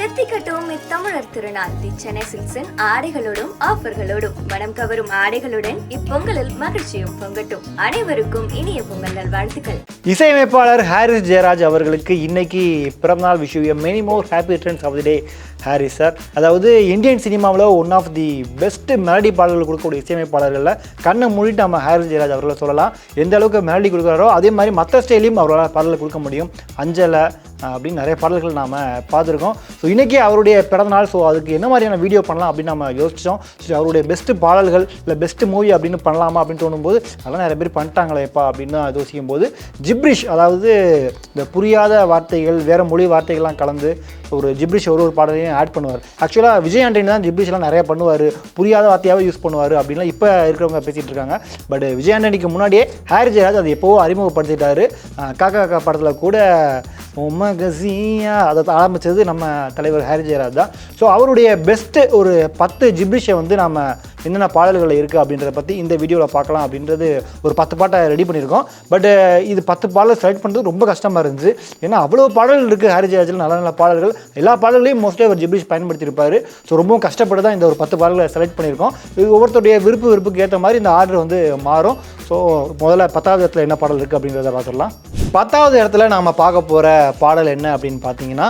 எத்திக்கட்டும் இத்தமிழர் திருநாள் தி சென்னை சில்க்ஸின் ஆடைகளோடும் ஆஃபர்களோடும் மனம் கவரும் ஆடைகளுடன் இப்பொங்கலில் மகிழ்ச்சியும் பொங்கட்டும். அனைவருக்கும் இனிய பொங்கல் நல்வாழ்த்துக்கள். இசையமைப்பாளர் ஹாரிஸ் ஜெயராஜ் அவர்களுக்கு இன்னைக்கு பிறந்தநாள் wish. Many more happy returns of the day Harris sir. அதாவது இந்தியன் சினிமாவில் one of the best melody பாடல்கள் கொடுக்கக்கூடிய இசையமைப்பாளர்களில் கண்ணை மூடிட்டு நம்ம ஹாரிஸ் ஜெயராஜ் அவர்களை சொல்லலாம். எந்த அளவுக்கு மெலடி கொடுக்குறாரோ அதே மாதிரி மற்ற ஸ்டைலையும் அவரால் பாடல்கள் கொடுக்க முடியும். அஞ்சலை அப்படின்னு நிறைய பாடல்கள் நாம் பார்த்துருக்கோம். ஸோ இன்றைக்கி அவருடைய பிறந்தநாள். ஸோ அதுக்கு என்ன மாதிரியான வீடியோ பண்ணலாம் அப்படின்னு நம்ம யோசித்தோம். ஸோ அவருடைய பெஸ்ட்டு பாடல்கள் இல்லை பெஸ்ட்டு மூவி அப்படின்னு பண்ணலாமா அப்படின்னு தோணும்போது அதெல்லாம் நிறைய பேர் பண்ணிட்டாங்களேப்பா அப்படின்னு யோசிக்கும் போது ஜிப்ரிஷ், அதாவது இந்த புரியாத வார்த்தைகள் வேறு மொழி வார்த்தைகள்லாம் கலந்து ஒரு ஜிப்ரிஷ் ஒரு பாடலையும் ஆட் பண்ணுவார். ஆக்சுவலாக விஜய் ஆண்டனி தான் ஜிப்ரிஷ்லாம் நிறைய பண்ணுவார், புரியாத வார்த்தையாகவே யூஸ் பண்ணுவார் அப்படின்லாம் இப்போ இருக்கிறவங்க பேசிகிட்டு இருக்காங்க. பட் விஜய் ஆண்டனிக்கு முன்னாடியே ஹாரிஸ் ஜெயராஜ் அது எப்போவோ அறிமுகப்படுத்திட்டாரு. காக்கா காக்கா படத்தில் கூட உமகசியா அதை ஆரம்பித்தது நம்ம தலைவர் ஹாரிஸ் ஜெயராஜ் தான். ஸோ அவருடைய பெஸ்ட்டு ஒரு 10 ஜிப்ரிஷை வந்து நம்ம என்னென்ன பாடல்கள் இருக்குது அப்படின்றத பற்றி இந்த வீடியோவில் பார்க்கலாம் அப்படின்றது ஒரு 10 பாட்டை ரெடி பண்ணியிருக்கோம். பட் இது 10 பாடல் செலக்ட் பண்ணுறது ரொம்ப கஷ்டமாக இருந்துச்சு. ஏன்னா அவ்வளோ பாடல்கள் இருக்குது ஹாரிஸ் ஜெயராஜில், நல்ல நல்ல பாடல்கள். எல்லா பாடல்களையும் மோஸ்ட்லி அவர் ஜிப்ரிஷ் பயன்படுத்தியிருப்பார். ஸோ ரொம்ப கஷ்டப்பட்டு தான் இந்த ஒரு 10 பாடல்களை செலக்ட் பண்ணியிருக்கோம். இது ஒவ்வொருத்தருடைய விருப்புக்கு ஏற்ற மாதிரி இந்த ஆர்டர் வந்து மாறும். ஸோ முதல்ல 10வது இடத்துல என்ன பாடல் இருக்குது அப்படின்றத பார்த்துடலாம். 10வது இடத்துல நாம் பார்க்க போகிற பாடல் என்ன அப்படின்னு பார்த்தீங்கன்னா,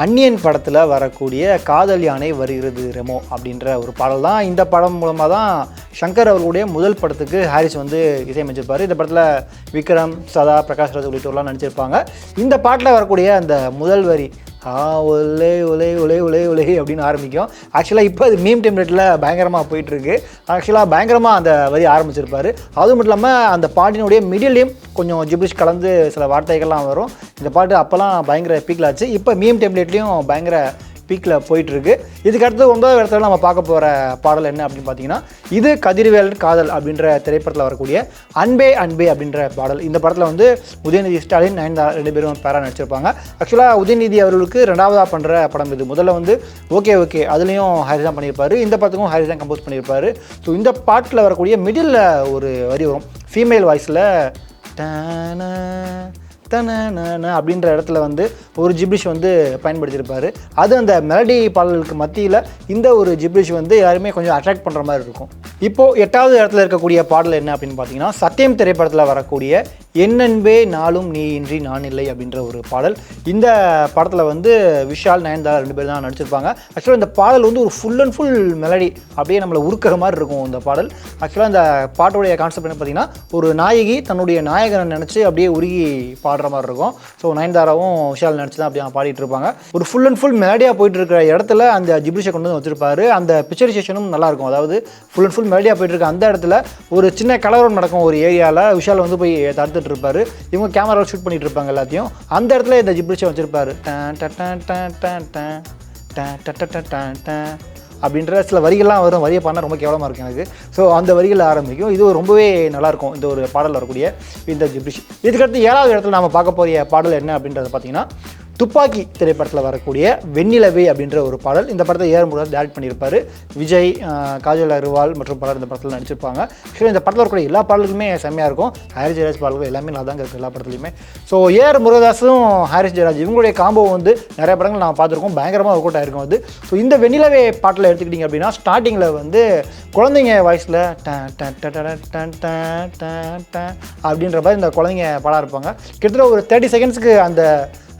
அந்நியன் படத்தில் வரக்கூடிய காதல் யானை வருகிறது ரெமோ அப்படின்ற ஒரு பாடல் தான். இந்த படம் மூலமாக தான் சங்கர் அவர்களுடைய முதல் படத்துக்கு ஹாரிஸ் வந்து இசையமைச்சிருப்பார். இந்த படத்தில் விக்ரம், சதா, பிரகாஷ் ராஜ் உள்ளிட்டோர்லாம் நடிச்சிருப்பாங்க. இந்த பாட்டில் வரக்கூடிய அந்த முதல் வரி ஒலே ஒலே ஒலே ஒலே ஒலே அப்படின்னு ஆரம்பிக்கும். ஆக்சுவலாக இப்போ அது மீம் டெம்ப்ளேட்டில் பயங்கரமாக போயிட்டுருக்கு. ஆக்சுவலாக பயங்கரமாக அந்த வரி ஆரம்பிச்சிருப்பார். அதுவும் மட்டும் இல்லாமல் அந்த பாட்டினுடைய மிடில்லையும் கொஞ்சம் ஜிப்ரிஷ் கலந்து சில வார்த்தைகள்லாம் வரும். இந்த பாட்டு அப்போல்லாம் பயங்கர பீக்கில் ஆச்சு. இப்போ மீம் டெம்ப்ளேட்லேயும் பயங்கர பீக்கில் போயிட்டுருக்கு. இதுக்கு அடுத்து 9வது இடத்துல நம்ம பார்க்க போகிற பாடல் என்ன அப்படின்னு பார்த்தீங்கன்னா, இது கதிர்வேலன் காதல் அப்படின்ற திரைப்படத்தில் வரக்கூடிய அன்பே அன்பே அப்படின்ற பாடல். இந்த படத்தில் வந்து உதயநிதி ஸ்டாலின், நயன்தாரா 2 பேரும் பேரா நடிச்சிருப்பாங்க. ஆக்சுவலாக உதயநிதி அவர்களுக்கு 2வதாக பண்ணுற படம் இது. முதல்ல வந்து ஓகே அதுலேயும் ஹாரிஸ் தான் பண்ணியிருப்பார். இந்த படத்துக்கும் ஹாரிஸ் தான் கம்போஸ் பண்ணியிருப்பார். ஸோ இந்த பாட்டில் வரக்கூடிய மிடில் ஒரு வரி வரும் ஃபீமேல் வாய்ஸில், அப்படின்ற இடத்துல வந்து ஒரு ஜிப்ரிஷ் வந்து பயன்படுத்தியிருப்பார். அது அந்த மெலடி பாடல்களுக்கு மத்தியில் இந்த ஒரு ஜிப்ரிஷ் வந்து யாருமே கொஞ்சம் அட்ராக்ட் பண்ணுற மாதிரி இருக்கும். இப்போது 8வது இடத்துல இருக்கக்கூடிய பாடல் என்ன அப்படின்னு பார்த்தீங்கன்னா, சத்தியம் திரைப்படத்தில் வரக்கூடிய என்னன்பே நாளும் நீ இன்றி நான் இல்லை அப்படின்ற ஒரு பாடல். இந்த படத்தில் வந்து விஷால், நயன்தாரா 2 பேர் தான் நடிச்சிருப்பாங்க. ஆக்சுவலாக இந்த பாடல் வந்து ஒரு ஃபுல் அண்ட் ஃபுல் மெலடி, அப்படியே நம்மளை உருக்கிற மாதிரி இருக்கும் இந்த பாடல். ஆக்சுவலாக இந்த பாட்டோடைய கான்செப்ட் என்ன பார்த்தீங்கன்னா, ஒரு நாயகி தன்னுடைய நாயகனை நினச்சி அப்படியே உருகி பாடுற மாதிரி இருக்கும். ஸோ நயன்தாராவும் விஷால் நினச்சி தான் அப்படியே பாடிட்டு இருப்பாங்க. ஒரு ஃபுல் அண்ட் ஃபுல் மெலடியாக போயிட்டு இருக்கிற இடத்துல அந்த ஜிப்ரிஷை கொண்டு வந்து வச்சிருப்பாரு. அந்த பிக்சரைசேஷனும் நல்லாயிருக்கும். அதாவது ஃபுல் அண்ட் ஃபுல் மெலடியாக போயிட்டு இருக்க அந்த இடத்துல ஒரு சின்ன கலவரம் நடக்கும் ஒரு ஏரியாவில். விஷால் வந்து போய் தடுத்துட்டு இருப்பாரு. இவங்க கேமராவில் ஷூட் பண்ணிட்டு இருப்பாங்க எல்லாத்தையும். அந்த இடத்துல இந்த ஜிப்ரிஷை வச்சிருப்பாரு. அப்படின்ற சில வரிகள்லாம் வரும். வரியை பண்ணால் ரொம்ப கேவலமாக இருக்கும் எனக்கு. ஸோ அந்த வரிகள் ஆரம்பிக்கும். இது ரொம்பவே நல்லாயிருக்கும் இந்த ஒரு பாடலில் வரக்கூடிய இந்த ஜிப்ரிஷ். இதுக்கடுத்து 7வது இடத்துல நாம் பார்க்க போகிற பாடல் என்ன அப்படின்றத பார்த்தீங்கன்னா, துப்பாக்கி திரைப்படத்தில் வரக்கூடிய வெண்ணிலவே அப்படின்ற ஒரு பாடல். இந்த படத்தை ஏஆர் முருகதாஸ் டைரக்ட் பண்ணியிருப்பார். விஜய், காஜல் அகர்வால் மற்றும் பலர் இந்த படத்தில் நடிச்சிருப்பாங்க. ஆக்சுவலாக இந்த படத்தில் இருக்கக்கூடிய எல்லா பாடல்களுமே செம்மையாக இருக்கும். ஹாரிஸ் ஜெயராஜ் பாடல்கள் எல்லாமே நல்லா தான் இருக்குது எல்லா படத்துலையுமே. ஸோ ஏஆர் முருகதாஸும் ஹாரிஸ் ஜெயராஜ் இவங்களுடைய காம்போ வந்து நிறைய படங்கள் நான் பார்த்துருக்கோம். பயங்கரமாக ஒர்க் அவுட் ஆகிருக்கும் அது. ஸோ இந்த வெண்ணிலவே பாட்டில் எடுத்துக்கிட்டிங்க அப்படின்னா, ஸ்டார்டிங்கில் வந்து குழந்தைங்க வாய்ஸில் அப்படின்ற மாதிரி இந்த குழந்தைங்க பாடாக இருப்பாங்க. கிட்டத்தட்ட ஒரு 30 செகண்ட்ஸுக்கு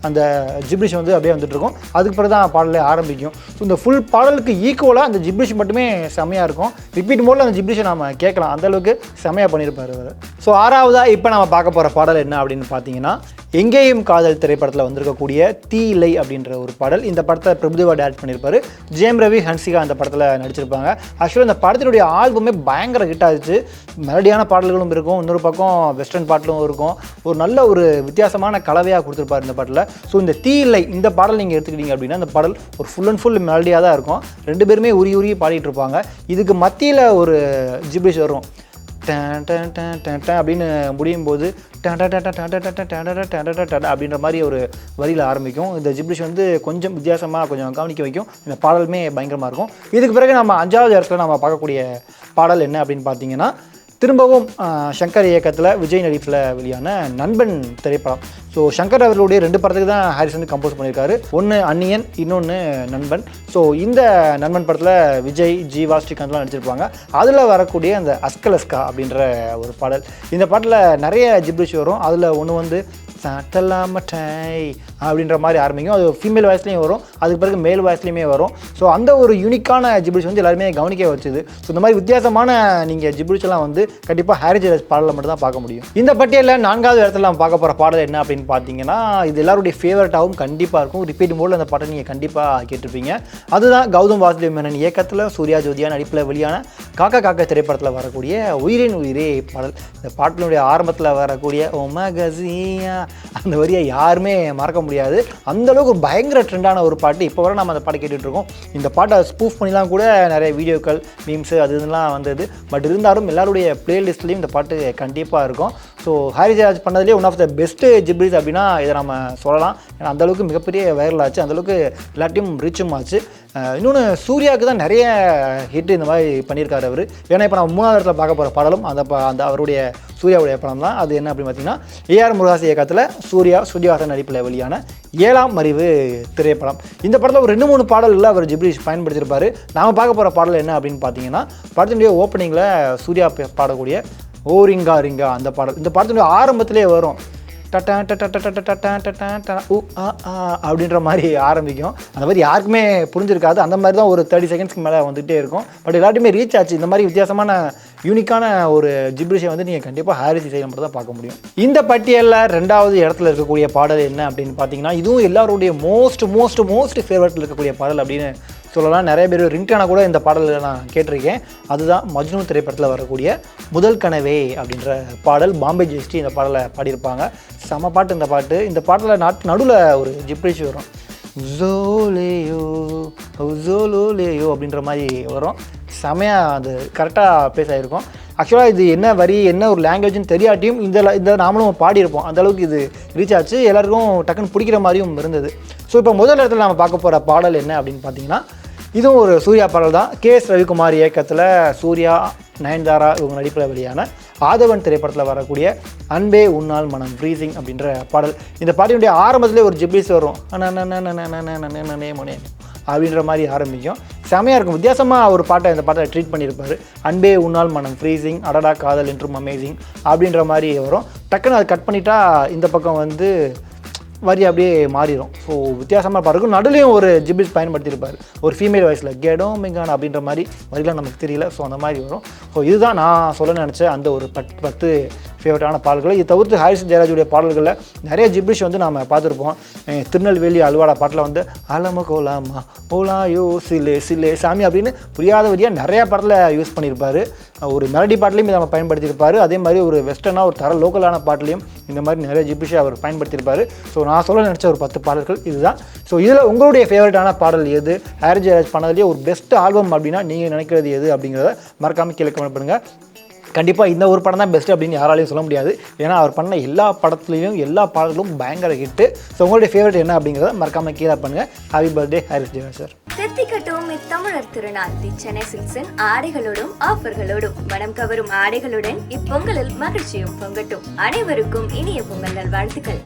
அந்த ஜிப்ரிஷ் வந்து அப்படியே வந்துட்டு இருக்கும். அதுக்கு பிறகு தான் பாடலே ஆரம்பிக்கும். ஸோ இந்த ஃபுல் பாடலுக்கு ஈக்குவலாக அந்த ஜிப்ரிஷ் மட்டுமே செம்மையாக இருக்கும். ரிப்பீட் மோடில் அந்த ஜிப்ரிஷை நம்ம கேட்கலாம். அந்தளவுக்கு செம்மையாக பண்ணியிருப்பார் அவர். ஸோ 6வதாக இப்போ நம்ம பார்க்க போகிற பாடல் என்ன அப்படின்னு பார்த்தீங்கன்னா, எங்கேயும் காதல் திரைப்படத்தில் வந்திருக்கக்கூடிய தீ இல்லை அப்படின்ற ஒரு பாடல். இந்த படத்தை பிரபுதேவா டைரக்ட் பண்ணியிருப்பார். ஜெயம் ரவி, ஹன்சிகா அந்த படத்தில் நடிச்சிருப்பாங்க. ஆக்சுவலாக இந்த படத்தினுடைய ஆல்பமே பயங்கர ஹிட் ஆகிடுச்சு. மெலடியான பாடல்களும் இருக்கும், இன்னொரு பக்கம் வெஸ்டர்ன் பாட்டிலும் இருக்கும். ஒரு நல்ல ஒரு வித்தியாசமான கலவையாக கொடுத்துருப்பார் இந்த பாட்டில். ஸோ இந்த தீ இல்லை இந்த பாடல் நீங்கள் எடுத்துக்கிட்டீங்க அப்படின்னா, இந்த பாடல் ஒரு ஃபுல் அண்ட் ஃபுல் மெலடியாக தான் இருக்கும். 2 பேருமே உருகி பாடிட்டு இருப்பாங்க. இதுக்கு மத்தியில் ஒரு ஜிப்ரிஷ் வரும். அப்படின்னு முடியும் போது அப்படின்ற மாதிரி ஒரு வரியில் ஆரம்பிக்கும். இந்த ஜிப்ரிஷ் வந்து கொஞ்சம் வித்தியாசமாக கொஞ்சம் கவனிக்க வைக்கும். இந்த பாடலுமே பயங்கரமாக இருக்கும். இதுக்கு பிறகு நம்ம 5வது இடத்துல நம்ம பார்க்கக்கூடிய பாடல் என்ன அப்படின்னு பார்த்தீங்கன்னா, திரும்பவும் சங்கர் இயக்கத்தில் விஜய் நடிப்பில் வெளியான நண்பன் திரைப்படம். ஸோ சங்கர் அவர்களுடைய 2 படத்துக்கு தான் ஹாரிஸ் வந்து கம்போஸ் பண்ணியிருக்காரு. ஒன்று அந்நியன், இன்னொன்று நண்பன். ஸோ இந்த நண்பன் படத்தில் விஜய், ஜீவா, ஸ்ரீகாந்த்லாம் நடிச்சிருப்பாங்க. அதில் வரக்கூடிய அந்த அஸ்கலஸ்கா அப்படின்ற ஒரு பாடல், இந்த பாட்டில் நிறைய ஜிப்ரிஷ் வரும். அதில் ஒன்று வந்து சாட்டலாமட்டை அப்படின்ற மாதிரி ஆரம்பிக்கும். அது ஃபீமேல் வாய்ஸ்லேயும் வரும், அதுக்கு பிறகு மேல் வாய்ஸ்லேயுமே வரும். ஸோ அந்த ஒரு யூனிக்கான ஜிப்ரிஷ் வந்து எல்லாருமே கவனிக்க வச்சுது. ஸோ இந்த மாதிரி வித்தியாசமான நீங்கள் ஜிப்ரிஷ்லாம் வந்து கண்டிப்பாக ஹாரிஸ் ஜெயராஜ் பாடலில் மட்டும் தான் பார்க்க முடியும். இந்த பட்டியலில் 4வது இடத்துல நம்ம பார்க்க போகிற பாடல் என்ன அப்படின்னு பார்த்தீங்கன்னா, இது எல்லாருடைய ஃபேவரட்டாகவும் கண்டிப்பாக இருக்கும். ரிப்பீட் மோடில் அந்த பாட்டை நீங்கள் கண்டிப்பாக கேட்டிருப்பீங்க. அதுதான் கௌதம் வாசுதேவ் மேனன் இயக்கத்தில் சூர்யா ஜோதியா நடிப்பில் வெளியான காக்கா காக்கா திரைப்படத்தில் வரக்கூடிய உயிரின் உயிரே பாடல். இந்த பாட்டினுடைய ஆரம்பத்தில் வரக்கூடிய ஒமகசியா அந்த வரியை யாருமே மறக்க முடியாது. அந்தளவுக்கு ஒரு பயங்கர ட்ரெண்டான ஒரு பாட்டு. இப்போ வரை நம்ம அந்த பாட்டை கேட்டுட்ருக்கோம். இந்த பாட்டை ஸ்பூஃப் பண்ணிலாம் கூட நிறைய வீடியோக்கள், மீம்ஸு அது இதெல்லாம் வந்தது. பட் இருந்தாலும் எல்லாருடைய பிளேலிஸ்ட்லேயும் இந்த பாட்டு கண்டிப்பாக இருக்கும். ஸோ ஹாரிஸ் ஜெயராஜ் பண்ணதுலேயே ஒன் ஆஃப் த பெஸ்ட்டு ஜிப்ரிஸ் அப்படின்னா இதை நம்ம சொல்லலாம். ஏன்னா அந்தளவுக்கு மிகப்பெரிய வைரல் ஆச்சு, அந்தளவுக்கு எல்லாத்தையும் ரீச்சும் ஆச்சு. இன்னொன்று சூர்யாவுக்கு தான் நிறைய ஹிட் இந்த மாதிரி பண்ணியிருக்காரு அவர். ஏன்னா இப்போ நம்ம 3வது இடத்துல பார்க்க போகிற பாடலும் அந்த அவருடைய சூர்யாவுடைய படம் தான். அது என்ன அப்படின்னு பார்த்தீங்கன்னா, ஏஆர் முருகாஸ் இயக்கத்தில் சூர்யா ஸ்ருதிஹாசன் நடிப்பில் வெளியான 7ஆம் அறிவு திரைப்படம். இந்த படத்தில் ஒரு 2-3 பாடல்களில் அவர் ஜிப்ரிஷ் பயன்படுத்தியிருப்பார். நாம் பார்க்க போகிற பாடல் என்ன அப்படின்னு பார்த்தீங்கன்னா, படத்தினுடைய ஓப்பனிங்கில் சூர்யா பாடக்கூடிய ஓ ரிங்கா ரிங்கா அந்த பாடல். இந்த படத்தினுடைய ஆரம்பத்திலே வரும் அப்படின்ற மாதிரி ஆரம்பிக்கும். அந்த மாதிரி யாருக்குமே புரிஞ்சிருக்காது. அந்த மாதிரி தான் ஒரு 30 செகண்ட்ஸ்க்கு மேலே வந்துகிட்டே இருக்கும். பட் எல்லாருமே ரீச் ஆச்சு. இந்த மாதிரி வித்தியாசமான யூனிக்கான ஒரு ஜிப்ரிஷை வந்து நீங்கள் கண்டிப்பாக ஹாரிஸ் இசையில் மட்டும் தான் பார்க்க முடியும். இந்த பட்டியலில் 2வது இடத்துல இருக்கக்கூடிய பாடல் என்ன அப்படின்னு பார்த்தீங்கன்னா, இதுவும் எல்லாருடைய மோஸ்ட் ஃபேவரட்டில் இருக்கக்கூடிய பாடல் அப்படின்னு சொல்லலாம். நிறைய பேர் ரிங்டானா கூட இந்த பாடலில் நான் கேட்டிருக்கேன். அதுதான் மஜ்னு திரைப்படத்தில் வரக்கூடிய முதல் கனவே அப்படின்ற பாடல். பாம்பே ஜெயஸ்ரீ இந்த பாடலை பாடியிருப்பாங்க. செம பாட்டு இந்த பாட்டு. இந்த பாட்டில் நடுவில் ஒரு ஜிப்ரிஷ் வரும், ஜோலேயோ ஜோலோலேயோ அப்படின்ற மாதிரி வரும். செமையாக அது கரெக்டாக பேச ஆகிருக்கும். ஆக்சுவலாக இது என்ன வரி, என்ன ஒரு லாங்குவேஜ்னு தெரியாட்டியும் இந்த நாமளும் பாடியிருப்போம். அந்தளவுக்கு இது ரீச் ஆச்சு. எல்லாருக்கும் டக்குன்னு பிடிக்கிற மாதிரியும் இருந்தது. ஸோ இப்போ முதல் இடத்துல நம்ம பார்க்க போகிற பாடல் என்ன அப்படின்னு பார்த்தீங்கன்னா, இதுவும் ஒரு சூர்யா பாடல் தான். KS ரவிக்குமார் இயக்கத்தில் சூர்யா, நயன்தாரா இவங்க நடிப்பில் வெளியான ஆதவன் திரைப்படத்தில் வரக்கூடிய அன்பே உன்னால் மனம் ஃப்ரீசிங் அப்படின்ற பாடல். இந்த பாட்டினுடைய ஆரம்பத்திலே ஒரு ஜிப்ரிஸ் வரும், அப்படின்ற மாதிரி ஆரம்பிக்கும். செமையாக இருக்கும். வித்தியாசமாக ஒரு பாட்டை இந்த பாட்டை ட்ரீட் பண்ணியிருப்பார். அன்பே உன்னால் மனம் ஃப்ரீசிங், அடடா காதல் என்றும் அமேசிங் அப்படின்ற மாதிரி வரும். டக்குன்னு அதை கட் பண்ணிட்டா இந்த பக்கம் வந்து வரி அப்படியே மாறிடும். ஸோ வித்தியாசமாக இருக்கும். நடுலையும் ஒரு ஜிப்ரிஸ் பயன்படுத்தியிருப்பார், ஒரு ஃபீமேல் வாய்ஸில் கெடோ மெங்கான் அப்படின்ற மாதிரி வரிலாம் நமக்கு தெரியல. ஸோ அந்த மாதிரி வரும். ஸோ இதுதான் நான் சொல்ல நினச்ச அந்த ஒரு 10 ஃபேவரட்டான பாடல்கள். இது தவிர்த்து ஹாரிஸ் ஜெயராஜுடைய பாடல்களில் நிறைய ஜிப்ரிஷ் வந்து நாம் பார்த்துருப்போம். திருநெல்வேலி அல்வாடா பாட்டில் வந்து அலம கோலாமா ஓலாயோ சிலே சிலே சாமி அப்படின்னு புரியாத வரியாக நிறையா பாட்டில் யூஸ் பண்ணியிருப்பார். ஒரு மெலடி பாட்டிலையும் இதை நம்ம பயன்படுத்தியிருப்பார். அதே மாதிரி ஒரு வெஸ்டர்னாக ஒரு லோக்கலான பாட்டிலையும் இந்த மாதிரி நிறைய ஜிப்ரிஷை அவர் பயன்படுத்தியிருப்பார். ஸோ நான் சொல்ல நினச்ச ஒரு 10 பாடல்கள் இதுதான். ஸோ இதில் உங்களுடைய ஃபேவரட்டான பாடல் எது, ஹாரிஸ் ஜெயராஜ் பண்ணதுலேயே ஒரு பெஸ்ட் ஆல்பம் அப்படின்னா நீங்கள் நினைக்கிறது எது அப்படிங்கிறத மறக்காமல் கீழே கமெண்ட் பண்ணுங்கள். கண்டிப்பாக இந்த ஒரு படம் தான் பெஸ்ட் அப்படின்னு யாராலையும் சொல்ல முடியாது. ஏன்னா அவர் பண்ண எல்லா படத்துலையும் எல்லா பாடல்களும் பயங்கர ஹிட்டு. ஸோ உங்களுடைய ஃபேவரட் என்ன அப்படிங்கிறத மறக்காமல் கீழே பண்ணுங்கள். Happy birthday Harris Jayaraj sir. தெத்திக்கட்டும் இத்தமிழர் திருநாள் தி சென்னை சில்க்ஸின் ஆடைகளோடும் ஆஃபர்களோடும் மனம் கவரும் ஆடைகளுடன் இப்பொங்கலில் மகிழ்ச்சியும் பொங்கட்டும். அனைவருக்கும் இனிய பொங்கல் நல்வாழ்த்துக்கள்.